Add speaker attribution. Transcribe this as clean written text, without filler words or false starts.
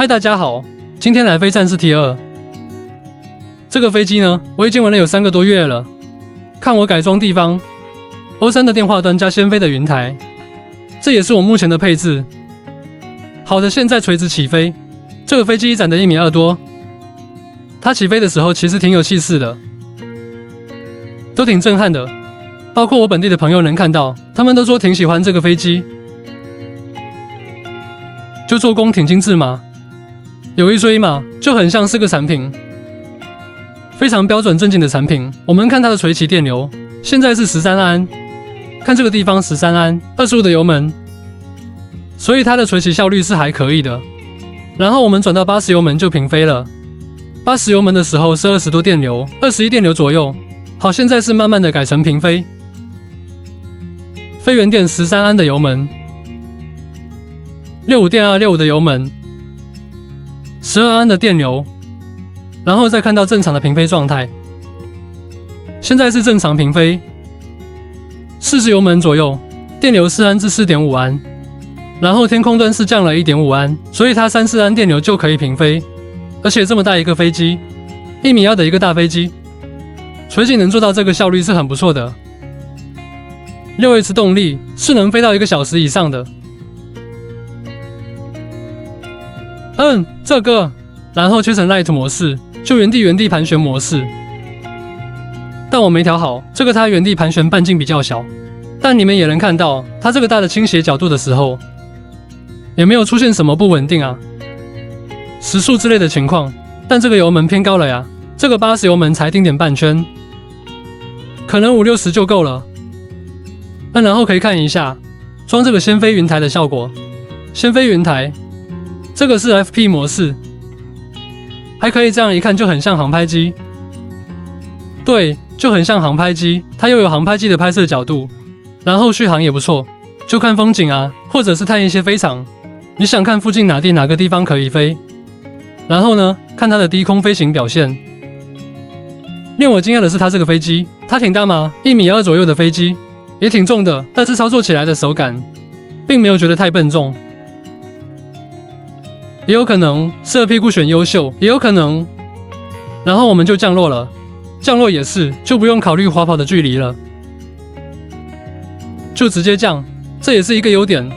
Speaker 1: 嗨，大家好，今天来飞战士 T2。这个飞机呢，我已经玩了有3个多月了。看我改装地方 ，O3 的电话端加先飞的云台，这也是我目前的配置。好的，现在垂直起飞，这个飞机一展的1.2米多，它起飞的时候其实挺有气势的，都挺震撼的。包括我本地的朋友能看到，他们都说挺喜欢这个飞机，就做工挺精致嘛，有一说一嘛，就很像是个产品。非常标准正经的产品。我们看它的垂起电流，现在是13安，看这个地方13安，25的油门，所以它的垂起效率是还可以的。然后我们转到80油门就平飞了，80油门的时候是20多电流，21电流左右。好，现在是慢慢的改成平飞，飞原点13安的油门，65电265的油门，12安的电流。然后再看到正常的平飞状态，现在是正常平飞，40油门左右，电流4安至4.5安，然后天空端是降了1.5安，所以它3-4安电流就可以平飞，而且这么大一个飞机，1.2米的一个大飞机，垂起能做到这个效率是很不错的。6H 动力是能飞到1个小时以上的。这个，然后切成 Light 模式。就原地盘旋模式，但我没调好，这个它原地盘旋半径比较小，但你们也能看到，它这个大的倾斜角度的时候，也没有出现什么不稳定啊、时速之类的情况。但这个油门偏高了呀，这个80油门才丁半圈，可能50-60就够了。然后可以看一下装这个先飞云台的效果，先飞云台，这个是 FP 模式。还可以这样一看就很像航拍机，对，就很像航拍机，它又有航拍机的拍摄角度，然后续航也不错，就看风景啊，或者是探一些飞场，你想看附近哪个地方可以飞，然后呢，看它的低空飞行表现。令我惊讶的是它这个飞机，它挺大吗？1.2米左右的飞机，也挺重的，但是操作起来的手感，并没有觉得太笨重。也有可能是屁股选优秀，也有可能。然后我们就降落了，降落也是就不用考虑滑跑的距离了，就直接降，这也是一个优点。